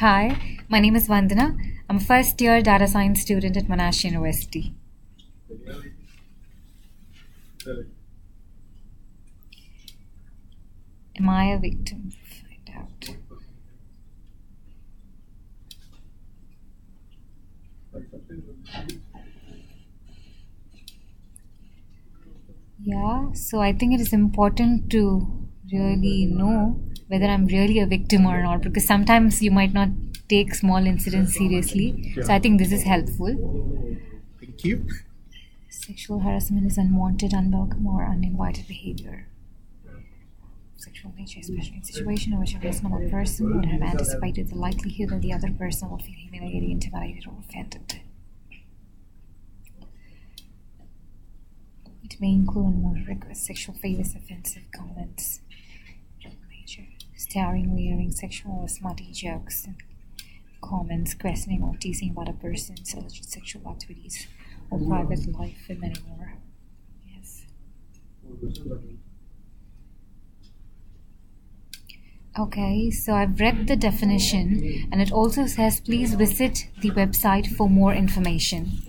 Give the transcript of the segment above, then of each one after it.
Hi, my name is Vandana. I'm a first year data science student at Monash University. Am I a victim? Find out. Yeah, so I think it is important to really know whether I'm really a victim or not because sometimes you might not take small incidents seriously. So I think this is helpful. Thank you. Sexual harassment is unwanted, unwelcome, or uninvited behavior. Sexual nature, especially in situation in which a reasonable person would have anticipated the likelihood that the other person would feel humiliated, intimidated, or offended. It may include more rigorous sexual favors, offensive comments, nature, staring, leering, sexual or smutty jokes, and comments, questioning or teasing about a person's alleged sexual activities or private life, and many more. Yes. Okay, so I've read the definition and it also says please visit the website for more information.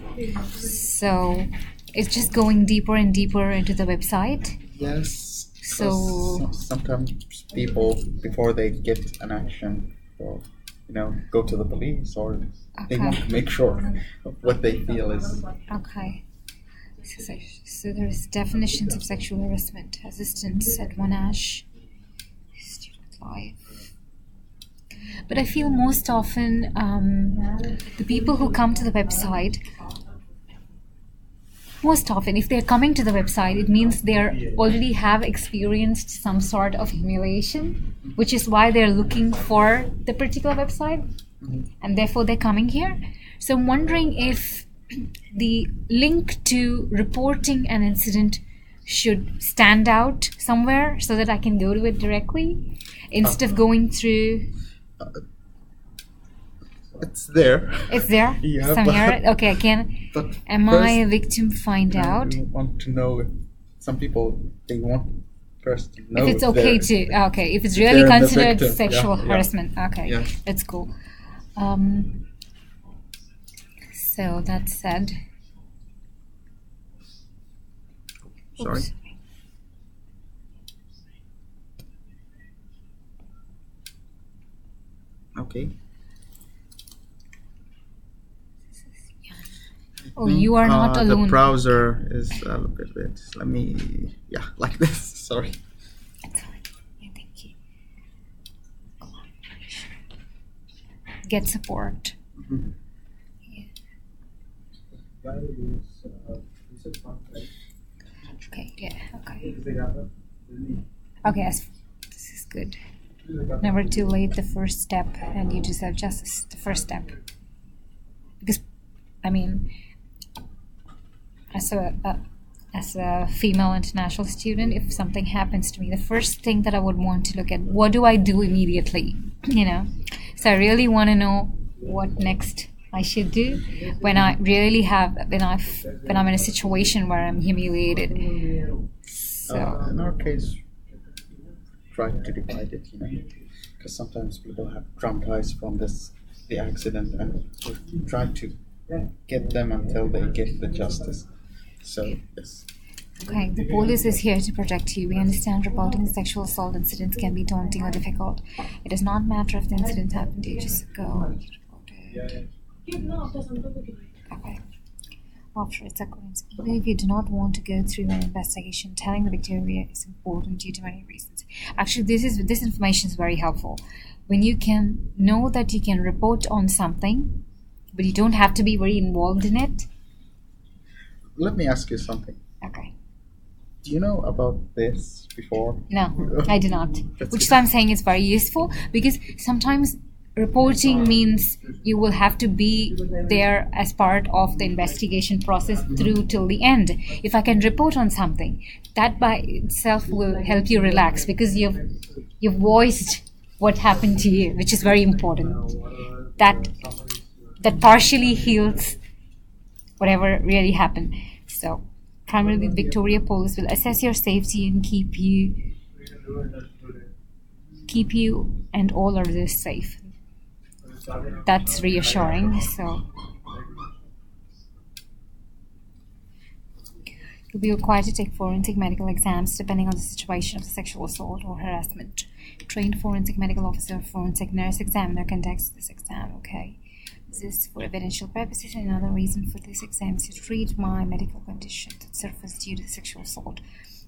So it's just going deeper and deeper into the website. Yes. So Sometimes people, before they get an action, or go to the police, or they want to make sure of what they feel is. Okay. So there's definitions of sexual harassment, assistance at Monash, student life. But I feel most often the people who come to the website, most often if they're coming to the website, it means they already have experienced some sort of humiliation, which is why they're looking for the particular website, and therefore they're coming here. So I'm wondering if the link to reporting an incident should stand out somewhere so that I can go to it directly instead of going through. It's there. It's there? Yeah, Somewhere? Okay, I can. But Am I a victim? Find out. I want to know if some people, they want first to know If it's okay they're- to. Okay, if it's if really they're the considered victim. sexual Yeah. harassment. Okay, Yeah. that's cool. So that said. Sorry. Oops. Okay. Oh, you are not alone. The browser is a little bit. Let me. Yeah, like this. Sorry. That's fine. Yeah, thank you. Get support. Mhm. Okay, yeah, okay. Okay, this is good. Never too late, the first step, and you deserve justice, the first step. Because, I mean, as a female international student, if something happens to me, the first thing that I would want to look at, what do I do immediately? So I really want to know what next I should do when I really when I'm in a situation where I'm humiliated. So In our case, try to divide it, because sometimes people have traumatized from the accident, and we try to get them until they get the justice. So yes. okay, the police is here to protect you. We understand reporting sexual assault incidents can be daunting or difficult. It does not matter if the incident happened ages ago. You reported. Okay. After its occurrence, even if you do not want to go through an investigation, telling the Victoria is important due to many reasons. Actually, this information is very helpful. When you can know that you can report on something, but you don't have to be very involved in it. Let me ask you something. Okay. Do you know about this before? No, I do not. That's Which is good. why I'm saying it's very useful because sometimes reporting means you will have to be there as part of the investigation process through till the end. If I can report on something, that by itself will help you relax because you've voiced what happened to you, which is very important. That partially heals whatever really happened. So primarily the Victoria Police will assess your safety and keep you and all others safe. that's reassuring. So you'll be required to take forensic medical exams depending on the situation of the sexual assault or harassment. Trained forensic medical officer, forensic nurse examiner conducts this exam. Okay. This is for evidential purposes, and another reason for this exam is to treat my medical condition that surfaced due to the sexual assault.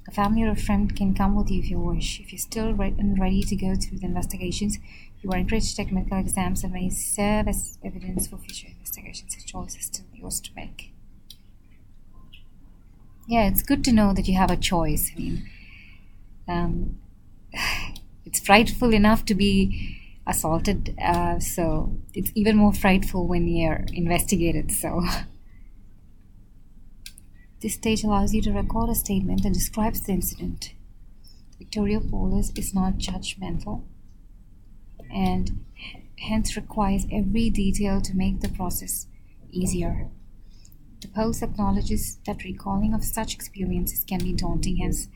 A family or a friend can come with you if you wish. If you're still ready to go through the investigations, you are encouraged to take medical exams that may serve as evidence for future investigations. The choice is still yours to make. Yeah, it's good to know that you have a choice. I mean, it's frightful enough to be assaulted, so it's even more frightful when you're investigated. So this stage allows you to record a statement that describes the incident. Victoria Police is not judgmental and hence requires every detail to make the process easier. The post acknowledges that recalling of such experiences can be daunting, hence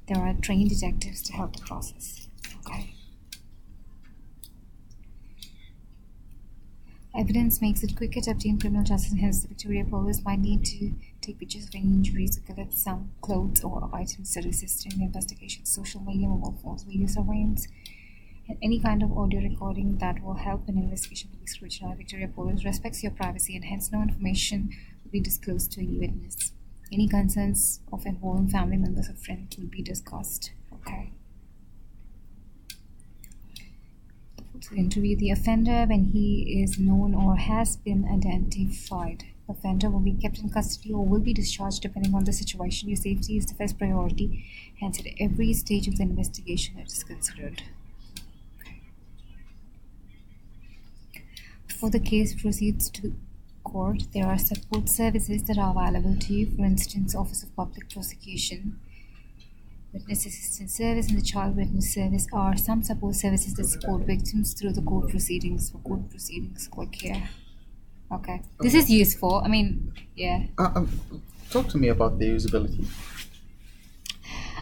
there are trained detectives to help the process. Okay. Evidence makes it quicker to obtain criminal justice, and hence the Victoria Police might need to take pictures of any injuries or collect some clothes or items to assist in the investigation. Social media, mobile phones, video surveillance, and any kind of audio recording that will help an investigation will be scrutinized. Victoria Police respects your privacy, and hence no information will be disclosed to any witness. Any concerns of involving family members or friends will be discussed. Okay. To interview the offender when he is known or has been identified. The offender will be kept in custody or will be discharged depending on the situation. Your safety is the first priority, hence at every stage of the investigation it is considered. Before the case proceeds to court, there are support services that are available to you. For instance, Office of Public Prosecution, Witness Assistance Service, and the Child Witness Service are some support services that support victims through the court proceedings. For court proceedings, click here. Okay. This is useful. I mean, yeah. Talk to me about the usability.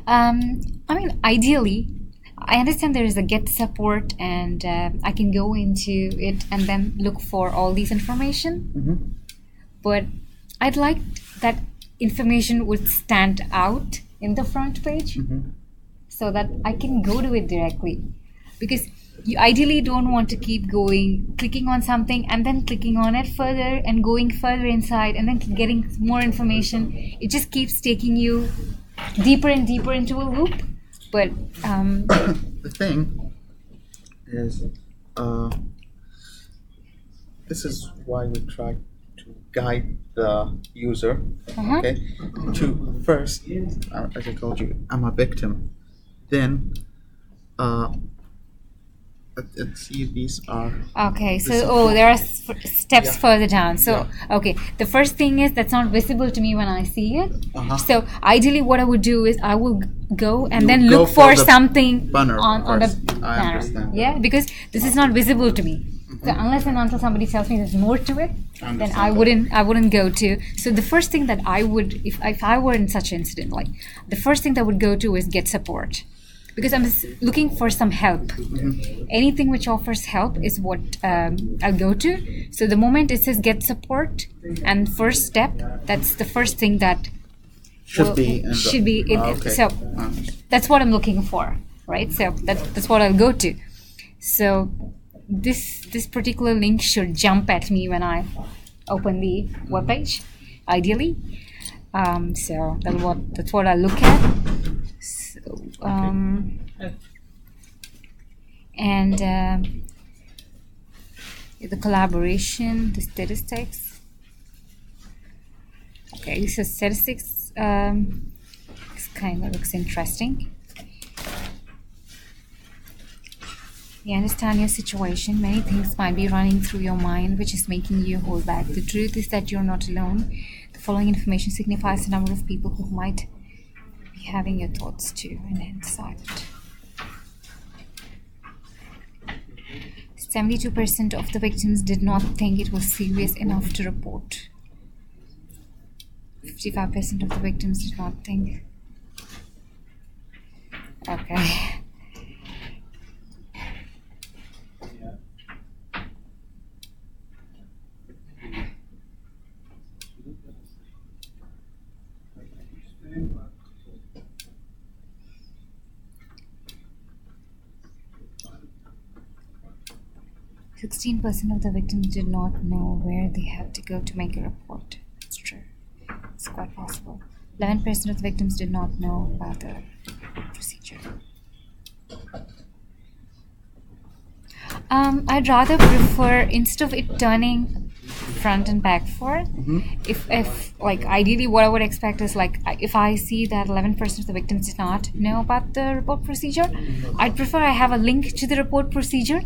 I mean, ideally, I understand there is a get support, and I can go into it and then look for all these information. Mm-hmm. But I'd like that information would stand out in the front page, so that I can go to it directly, because you ideally don't want to keep clicking on something and then clicking on it further and going further inside and then getting more information. It just keeps taking you deeper and deeper into a loop. But the thing is, this is why we try to guide the user, okay, to first, as I told you, I'm a victim. Then, let's see, these are... Okay, so there are steps further down. So, okay, the first thing is that's not visible to me when I see it. So, ideally what I would do is I will go and then look for something on the banner. Yeah, because this is not visible to me. So unless and until somebody tells me there's more to it, then I wouldn't go to. So the first thing that I would, if I were in such an incident, like the first thing that I would go to is get support, because I'm looking for some help. Anything which offers help is what I'll go to. So the moment it says get support and first step, that's the first thing that should be. Okay. So that's what I'm looking for, right? So that's what I'll go to. So this particular link should jump at me when I open the webpage, ideally. So that's what I look at. So, and the collaboration, the statistics. Okay, so statistics this kind of looks interesting. You understand your situation. Many things might be running through your mind which is making you hold back. The truth is that you're not alone. The following information signifies the number of people who might be having your thoughts too, and hence silent. 72% of the victims did not think it was serious enough to report. 55% of the victims did not think. Okay. 16% of the victims did not know where they had to go to make a report. That's true. It's quite possible. 11% of the victims did not know about the procedure. I'd rather prefer, instead of it turning front and back forward, if like ideally what I would expect is like if I see that 11% of the victims did not know about the report procedure, I'd prefer I have a link to the report procedure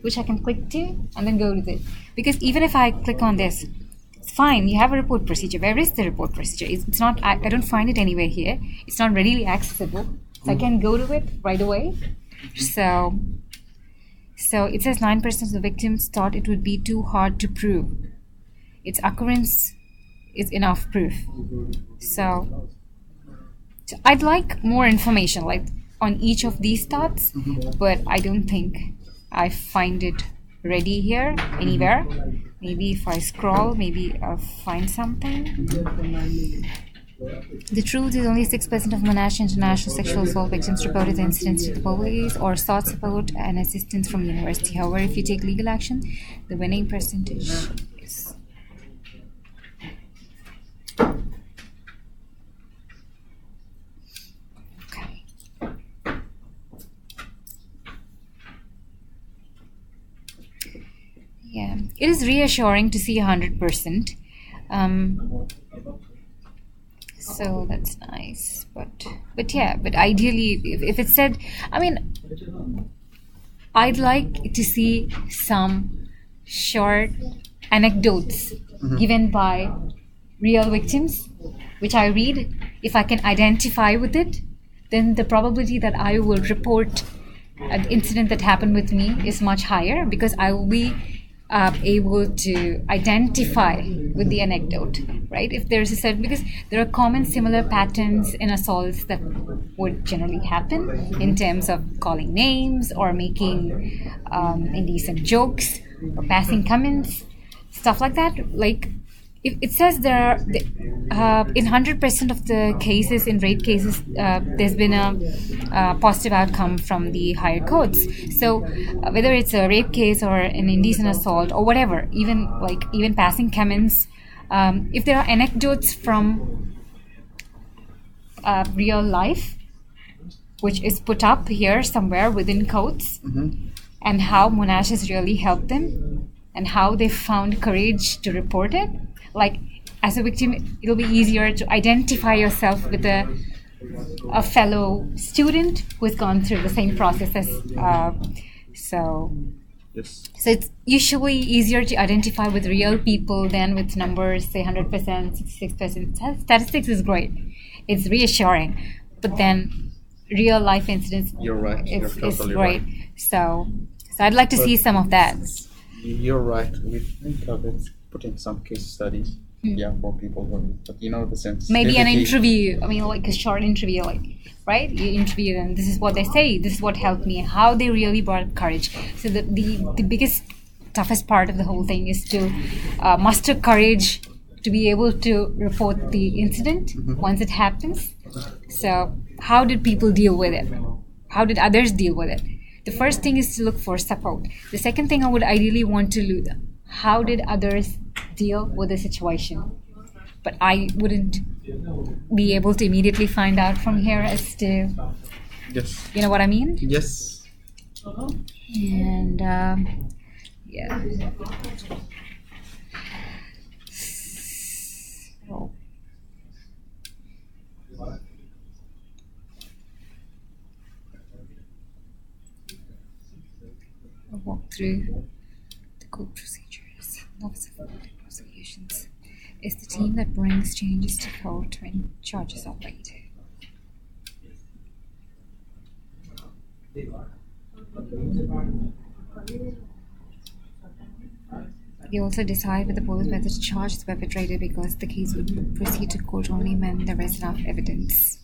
which I can click to and then go to this. Because even if I click on this, it's fine, you have a report procedure. Where is the report procedure? It's not, I don't find it anywhere here. It's not readily accessible. So I can go to it right away. So it says 9% of the victims thought it would be too hard to prove. Its occurrence is enough proof. So I'd like more information like on each of these thoughts, but I don't think I find it ready here anywhere. Maybe if I scroll, maybe I'll find something. The truth is only 6% of Monash international sexual assault victims reported the incidents to the police or sought support and assistance from university. However, if you take legal action, the winning percentage is... Okay. Yeah, it is reassuring to see 100%. So that's nice, but ideally, if it said, I mean, I'd like to see some short anecdotes given by real victims, which I read. If I can identify with it, then the probability that I will report an incident that happened with me is much higher, because I will be able to identify with the anecdote, right? If there's a certain, because there are common similar patterns in assaults that would generally happen in terms of calling names or making indecent jokes or passing comments, stuff like that. Like if it says there are in 100% of the cases, in rape cases, there's been a positive outcome from the higher courts. So whether it's a rape case or an indecent assault or whatever, even passing comments, if there are anecdotes from real life, which is put up here somewhere within quotes, and how Monash has really helped them and how they found courage to report it. Like, as a victim, it'll be easier to identify yourself with a fellow student who's gone through the same process as Yes. So it's usually easier to identify with real people than with numbers, say 100%, 66%. Statistics is great. It's reassuring. But then real life incidents, You're right. it's Totally great. right. So I'd like to see some of that. You're right. We think of it, putting some case studies. Yeah, for people, but you know the sense. Maybe an interview. I mean, like a short interview, like, right? You interview them. This is what they say. This is what helped me. How they really brought up courage. So the biggest, toughest part of the whole thing is to muster courage to be able to report the incident once it happens. So how did people deal with it? How did others deal with it? The first thing is to look for support. The second thing I would ideally want to look, how did others deal with the situation? But I wouldn't be able to immediately find out from here as to, Yes. you know what I mean? Yes. And yeah. So, I'll walk through the court procedures. Office of Prosecutions is the team that brings changes to court when charges are laid. They also decide with the police whether to charge the perpetrator, because the case would proceed to court only when there is enough evidence.